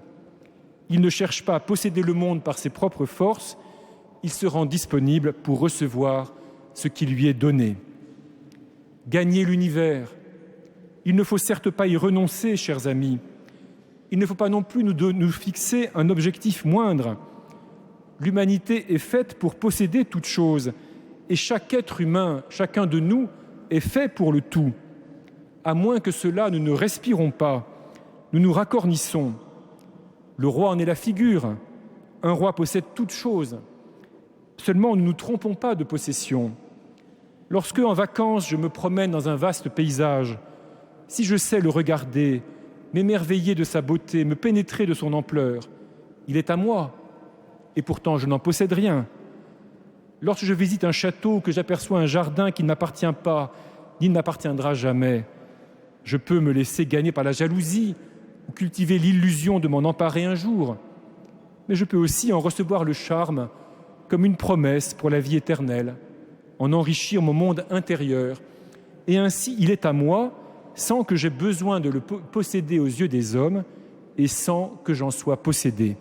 Il ne cherche pas à posséder le monde par ses propres forces, il se rend disponible pour recevoir ce qui lui est donné. Gagner l'univers, il ne faut certes pas y renoncer, chers amis. Il ne faut pas non plus nous fixer un objectif moindre. L'humanité est faite pour posséder toute chose, et chaque être humain, chacun de nous, est fait pour le tout. À moins que cela, nous ne respirons pas, nous nous racornissons. Le roi en est la figure. Un roi possède toute chose. Seulement, ne nous trompons pas de possession. Lorsque, en vacances, je me promène dans un vaste paysage, si je sais le regarder, m'émerveiller de sa beauté, me pénétrer de son ampleur, il est à moi, et pourtant je n'en possède rien. Lorsque je visite un château, que j'aperçois un jardin qui ne m'appartient pas, ni ne m'appartiendra jamais, je peux me laisser gagner par la jalousie ou cultiver l'illusion de m'en emparer un jour. Mais je peux aussi en recevoir le charme comme une promesse pour la vie éternelle, en enrichir mon monde intérieur. Et ainsi, il est à moi, sans que j'aie besoin de le posséder aux yeux des hommes et sans que j'en sois possédé.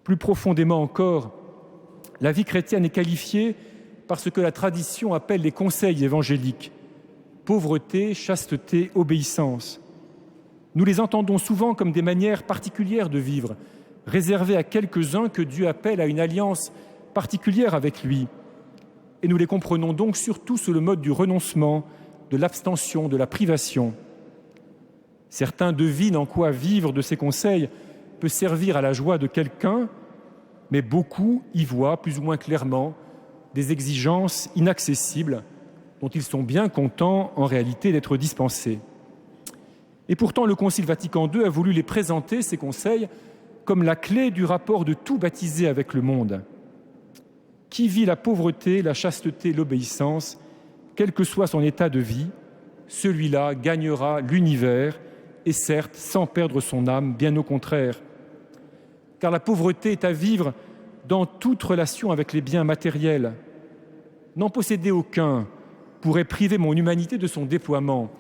Plus profondément encore, la vie chrétienne est qualifiée par ce que la tradition appelle les conseils évangéliques: pauvreté, chasteté, obéissance. Nous les entendons souvent comme des manières particulières de vivre, réservées à quelques-uns que Dieu appelle à une alliance particulière avec lui. Et nous les comprenons donc surtout sous le mode du renoncement, de l'abstention, de la privation. Certains devinent en quoi vivre de ces conseils peut servir à la joie de quelqu'un, mais beaucoup y voient plus ou moins clairement des exigences inaccessibles dont ils sont bien contents en réalité d'être dispensés. Et pourtant, le Concile Vatican II a voulu les présenter, ces conseils, comme la clé du rapport de tout baptisé avec le monde. Qui vit la pauvreté, la chasteté, l'obéissance, quel que soit son état de vie, celui-là gagnera l'univers, et certes sans perdre son âme, bien au contraire. Car la pauvreté est à vivre dans toute relation avec les biens matériels. N'en posséder aucun pourrait priver mon humanité de son déploiement.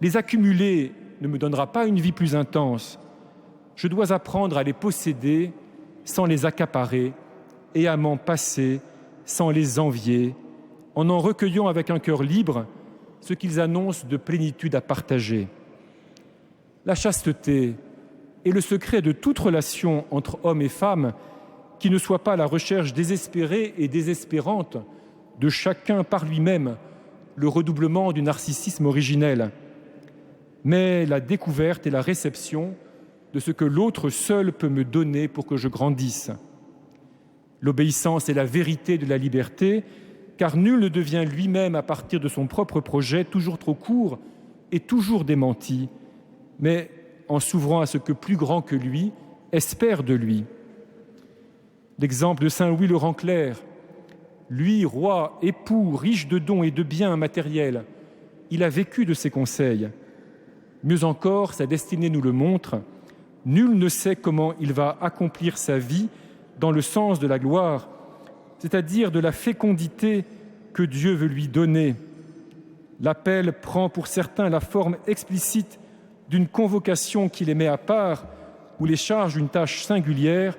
Les accumuler ne me donnera pas une vie plus intense. Je dois apprendre à les posséder sans les accaparer et à m'en passer sans les envier, en recueillant avec un cœur libre ce qu'ils annoncent de plénitude à partager. La chasteté est le secret de toute relation entre hommes et femmes qui ne soit pas la recherche désespérée et désespérante de chacun par lui-même, le redoublement du narcissisme originel, mais la découverte et la réception de ce que l'autre seul peut me donner pour que je grandisse. L'obéissance est la vérité de la liberté, car nul ne devient lui-même à partir de son propre projet, toujours trop court et toujours démenti, mais en s'ouvrant à ce que plus grand que lui espère de lui. L'exemple de saint Louis le rend clair. Lui, roi, époux, riche de dons et de biens matériels, il a vécu de ses conseils. Mieux encore, sa destinée nous le montre. Nul ne sait comment il va accomplir sa vie dans le sens de la gloire, c'est-à-dire de la fécondité que Dieu veut lui donner. L'appel prend pour certains la forme explicite d'une convocation qui les met à part ou les charge d'une tâche singulière.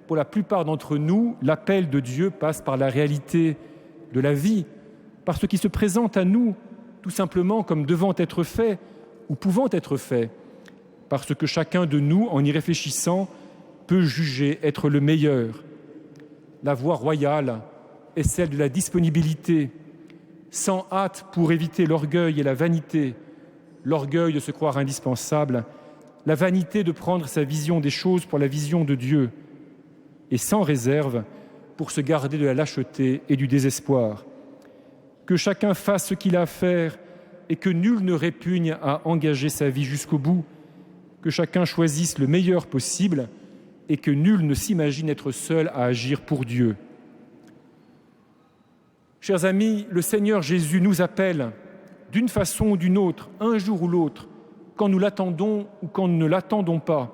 Pour la plupart d'entre nous, l'appel de Dieu passe par la réalité de la vie, par ce qui se présente à nous tout simplement comme devant être fait ou pouvant être fait, par ce que chacun de nous, en y réfléchissant, peut juger être le meilleur. La voie royale est celle de la disponibilité, sans hâte pour éviter l'orgueil et la vanité, l'orgueil de se croire indispensable, la vanité de prendre sa vision des choses pour la vision de Dieu, et sans réserve pour se garder de la lâcheté et du désespoir. Que chacun fasse ce qu'il a à faire et que nul ne répugne à engager sa vie jusqu'au bout, que chacun choisisse le meilleur possible et que nul ne s'imagine être seul à agir pour Dieu. Chers amis, le Seigneur Jésus nous appelle d'une façon ou d'une autre, un jour ou l'autre, quand nous l'attendons ou quand nous ne l'attendons pas.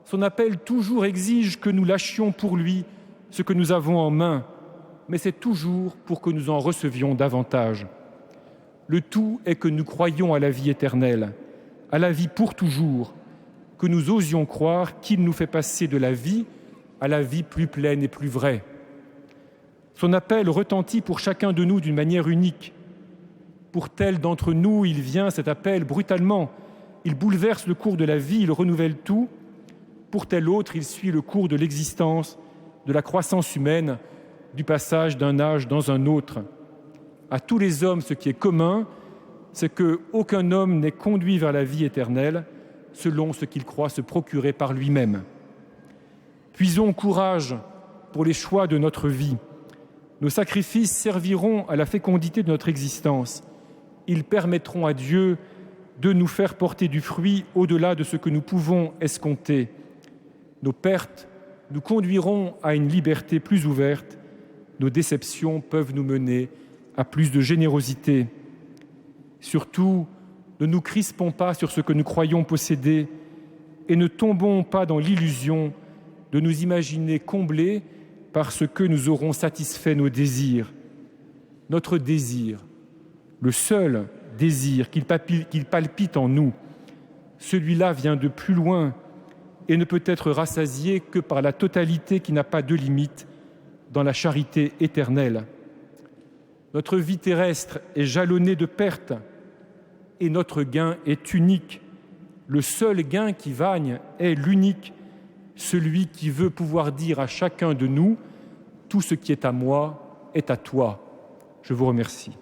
Son appel toujours exige que nous lâchions pour lui ce que nous avons en main, mais c'est toujours pour que nous en recevions davantage. Le tout est que nous croyions à la vie éternelle, à la vie pour toujours, que nous osions croire qu'il nous fait passer de la vie à la vie plus pleine et plus vraie. Son appel retentit pour chacun de nous d'une manière unique. Pour tel d'entre nous, il vient, cet appel, brutalement. Il bouleverse le cours de la vie, il renouvelle tout. Pour tel autre, il suit le cours de l'existence, de la croissance humaine, du passage d'un âge dans un autre. À tous les hommes, ce qui est commun, c'est qu'aucun homme n'est conduit vers la vie éternelle selon ce qu'il croit se procurer par lui-même. Puisons courage pour les choix de notre vie. Nos sacrifices serviront à la fécondité de notre existence. Ils permettront à Dieu de nous faire porter du fruit au-delà de ce que nous pouvons escompter. Nos pertes nous conduiront à une liberté plus ouverte. Nos déceptions peuvent nous mener à plus de générosité. Surtout, ne nous crispons pas sur ce que nous croyons posséder et ne tombons pas dans l'illusion de nous imaginer comblés parce que nous aurons satisfait nos désirs. Notre désir, le seul désir qu'il palpite en nous, celui-là vient de plus loin et ne peut être rassasié que par la totalité qui n'a pas de limite dans la charité éternelle. Notre vie terrestre est jalonnée de pertes et notre gain est unique. Le seul gain qui vagne est l'unique, celui qui veut pouvoir dire à chacun de nous « Tout ce qui est à moi est à toi ». Je vous remercie.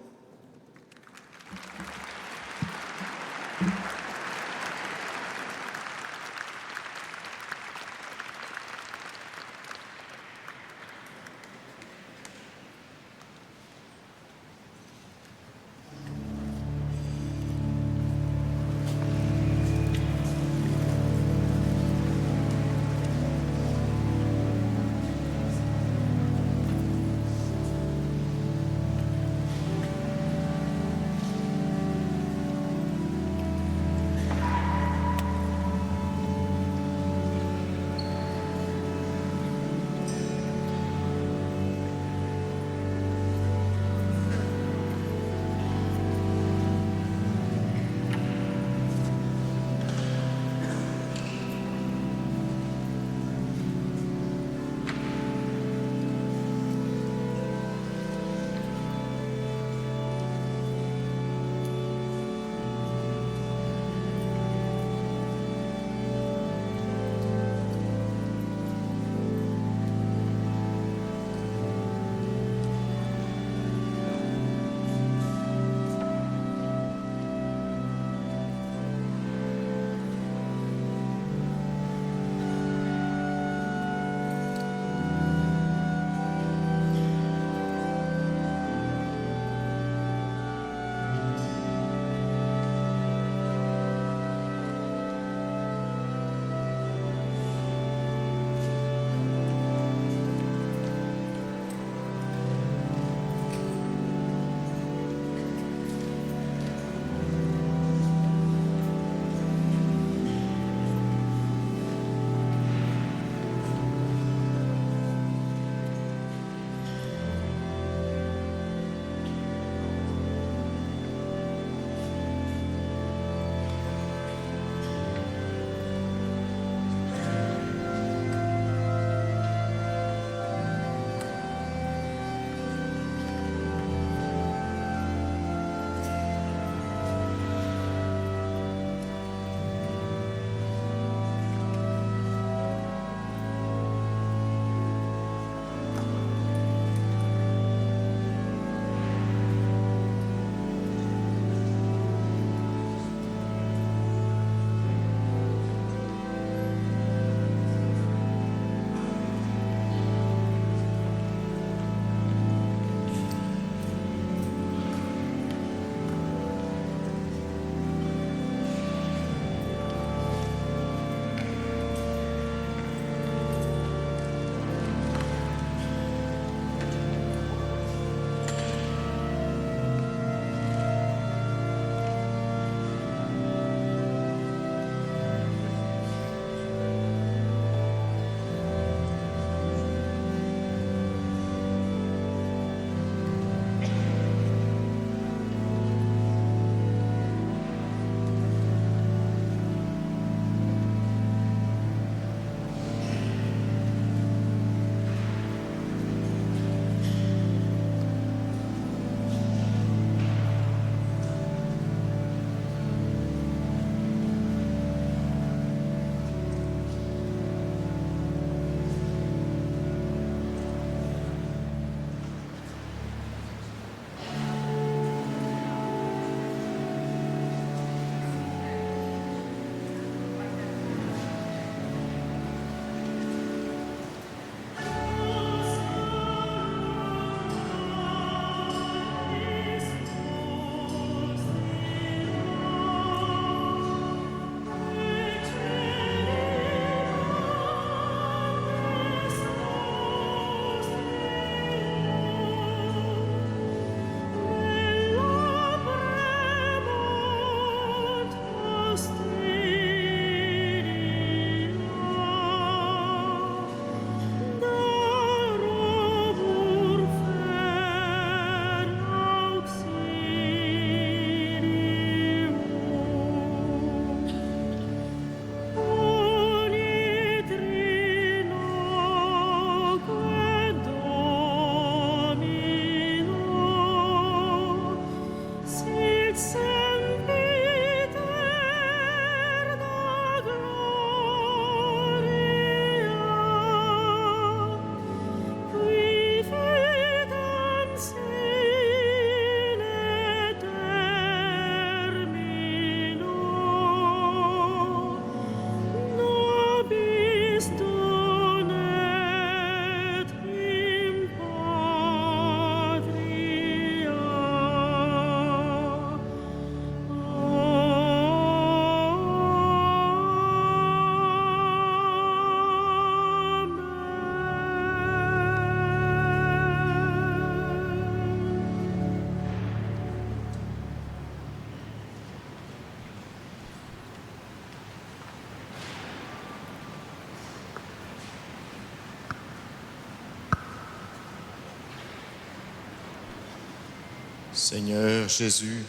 Seigneur Jésus,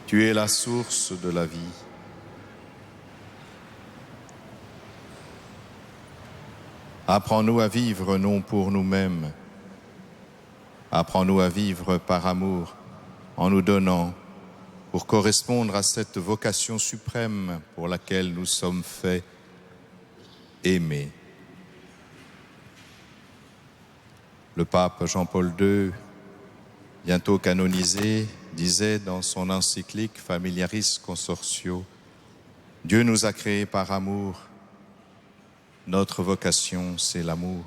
tu es la source de la vie. Apprends-nous à vivre non pour nous-mêmes. Apprends-nous à vivre par amour, en nous donnant, pour correspondre à cette vocation suprême pour laquelle nous sommes faits, aimer. Le pape Jean-Paul II, bientôt canonisé, disait dans son encyclique Familiaris Consortio, « Dieu nous a créés par amour. Notre vocation, c'est l'amour. »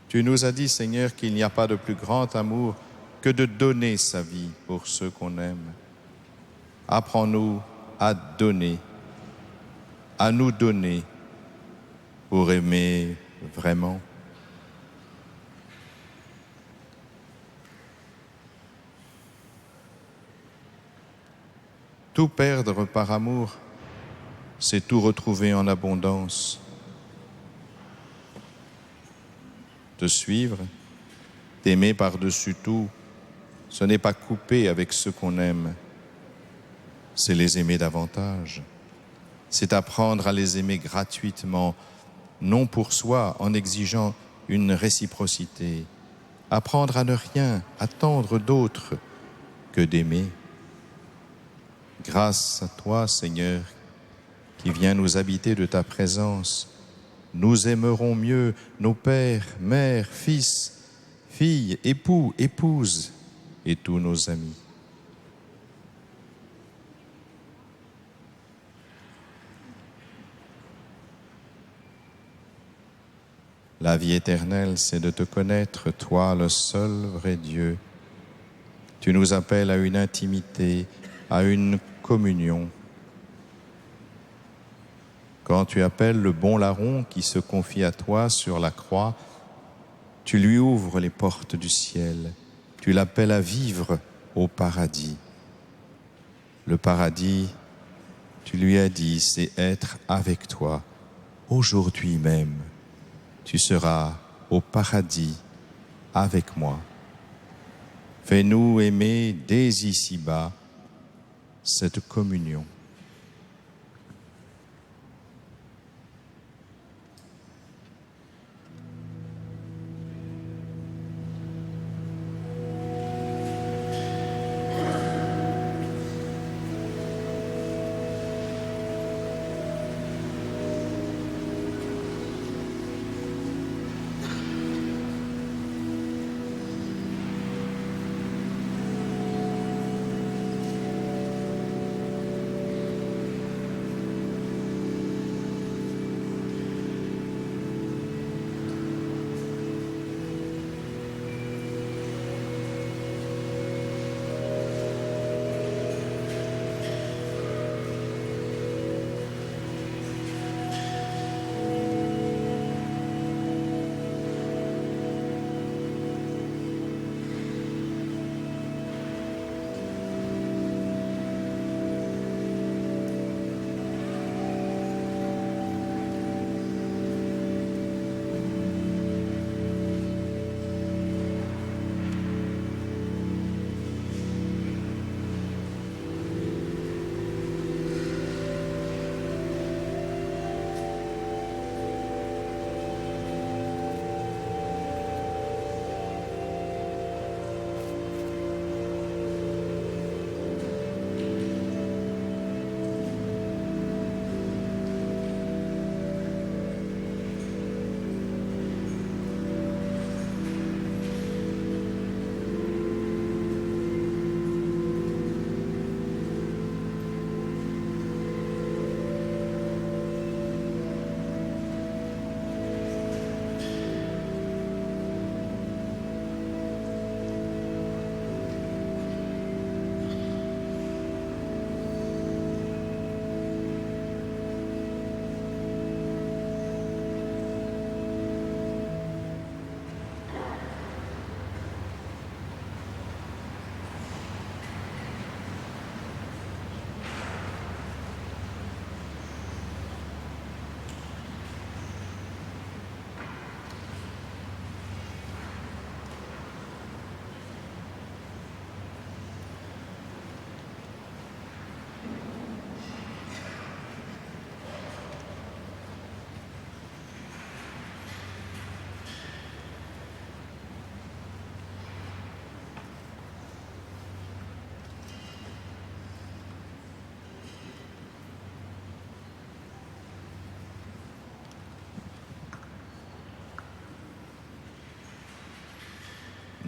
Tu nous as dit, Seigneur, qu'il n'y a pas de plus grand amour que de donner sa vie pour ceux qu'on aime. Apprends-nous à donner, à nous donner pour aimer vraiment. Tout perdre par amour, c'est tout retrouver en abondance. Te suivre, t'aimer par-dessus tout, ce n'est pas couper avec ceux qu'on aime, c'est les aimer davantage. C'est apprendre à les aimer gratuitement, non pour soi, en exigeant une réciprocité. Apprendre à ne rien attendre d'autre que d'aimer. Grâce à toi, Seigneur, qui viens nous habiter de ta présence, nous aimerons mieux nos pères, mères, fils, filles, époux, épouses et tous nos amis. La vie éternelle, c'est de te connaître, toi, le seul vrai Dieu. Tu nous appelles à une intimité, à une communion. Quand tu appelles le bon larron qui se confie à toi sur la croix, tu lui ouvres les portes du ciel. Tu l'appelles à vivre au paradis. Le paradis, tu lui as dit, c'est être avec toi. Aujourd'hui même, tu seras au paradis avec moi. Fais-nous aimer dès ici-bas cette communion.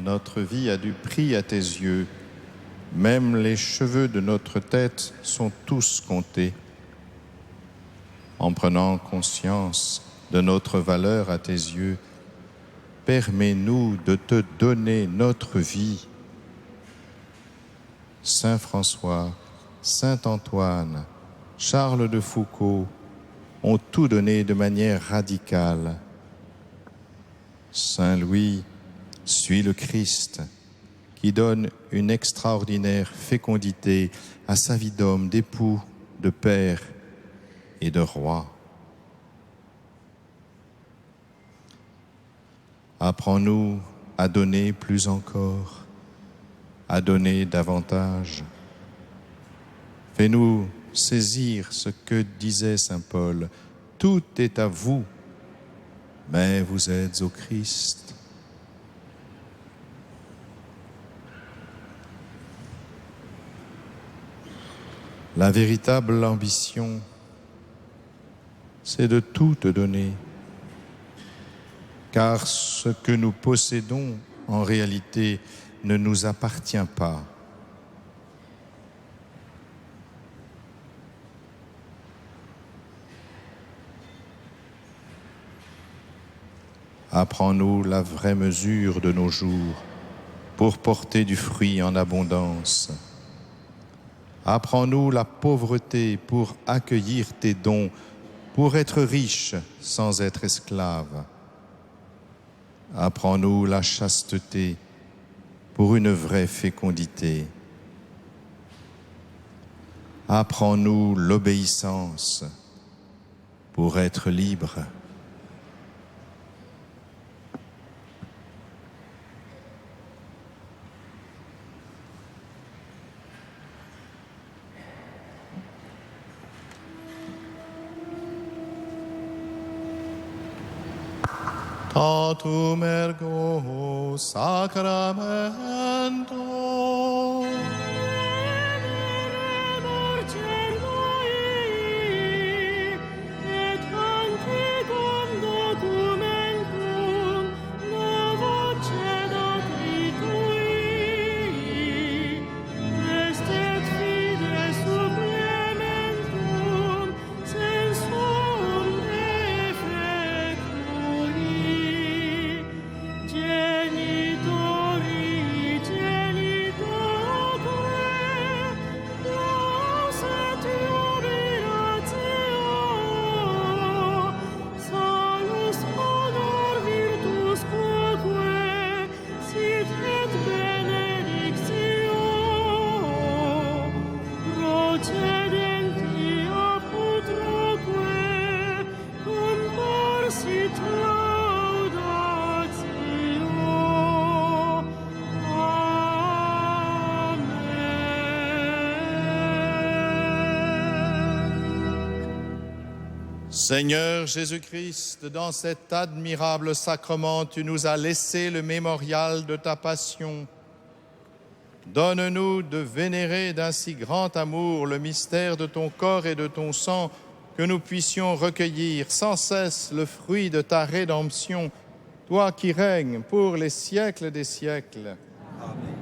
notre vie a du prix à tes yeux. Même les cheveux de notre tête sont tous comptés. En prenant conscience de notre valeur à tes yeux, permets-nous de te donner notre vie. Saint François, Saint Antoine, Charles de Foucauld ont tout donné de manière radicale. Saint Louis suit le Christ, qui donne une extraordinaire fécondité à sa vie d'homme, d'époux, de père et de roi. Apprends-nous à donner plus encore, à donner davantage. Fais-nous saisir ce que disait saint Paul, « Tout est à vous, mais vous êtes au Christ ». La véritable ambition, c'est de tout te donner, car ce que nous possédons, en réalité, ne nous appartient pas. Apprends-nous la vraie mesure de nos jours pour porter du fruit en abondance. Apprends-nous la pauvreté pour accueillir tes dons, pour être riche sans être esclave. Apprends-nous la chasteté pour une vraie fécondité. Apprends-nous l'obéissance pour être libre. Tantum ergo sacramento. Seigneur Jésus-Christ, dans cet admirable sacrement, tu nous as laissé le mémorial de ta passion. Donne-nous de vénérer d'un si grand amour le mystère de ton corps et de ton sang, que nous puissions recueillir sans cesse le fruit de ta rédemption, toi qui règnes pour les siècles des siècles. Amen.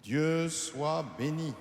Dieu soit béni.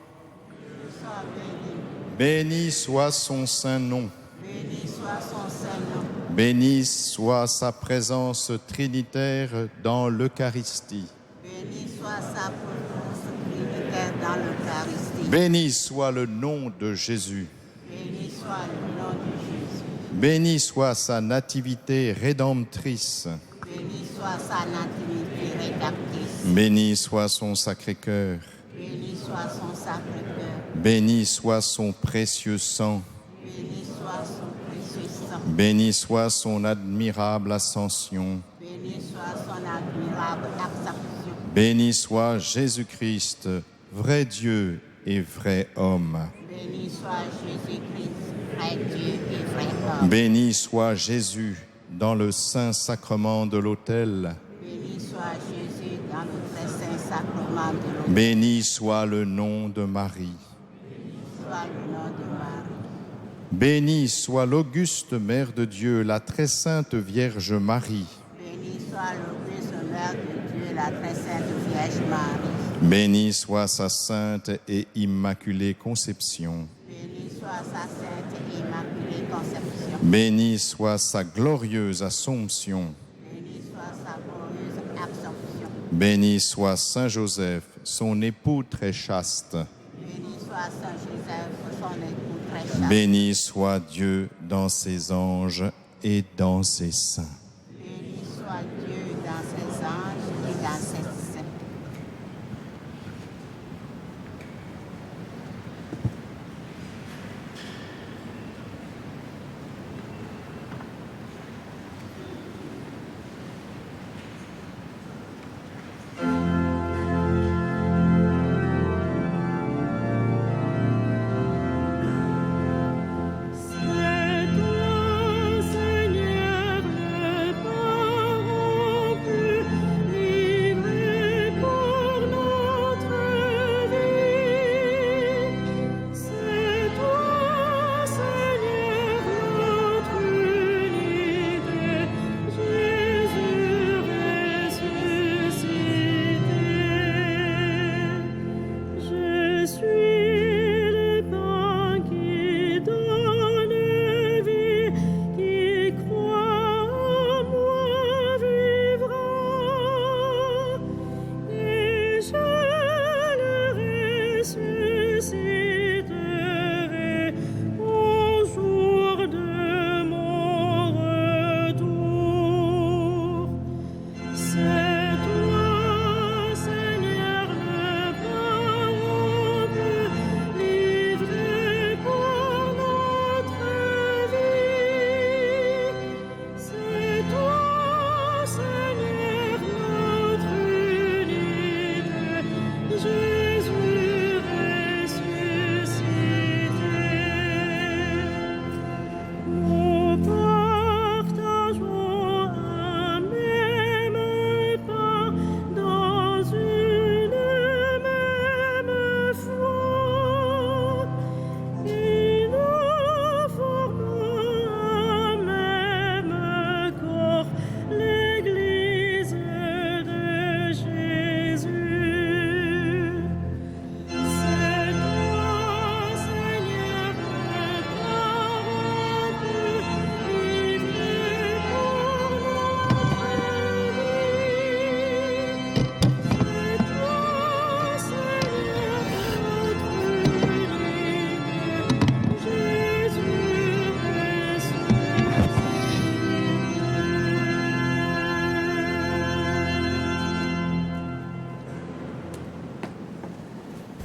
Béni soit son saint nom. Béni soit son Saint-Nom. Béni soit sa présence trinitaire dans l'Eucharistie. Béni soit sa présence trinitaire dans l'Eucharistie. Béni soit le nom de Jésus. Béni soit le nom de Jésus. Béni soit sa nativité rédemptrice. Béni soit sa nativité rédemptrice. Béni soit son Sacré-Cœur. Béni soit son Sacré-Cœur. Béni soit son précieux sang. Béni soit son précieux sang. Béni soit son admirable ascension. Béni soit son admirable acception. Béni soit Jésus-Christ, vrai Dieu et vrai homme. Béni soit Jésus-Christ, vrai Dieu et vrai homme. Béni soit Jésus dans le saint sacrement de l'autel. Béni soit Jésus dans le très saint sacrement de l'autel. Béni soit le nom de Marie. Soit le nom de Marie. Béni soit l'auguste Mère de Dieu, la très sainte Vierge Marie. Béni soit l'auguste Mère de Dieu, la très sainte Vierge Marie. Béni soit sa sainte et immaculée conception. Béni soit sa sainte et immaculée conception. Béni soit sa glorieuse assomption. Béni soit sa glorieuse assomption. Béni soit Saint Joseph, son époux très chaste. Béni soit Saint Joseph, son époux très chaste. Béni soit Dieu dans ses anges et dans ses saints.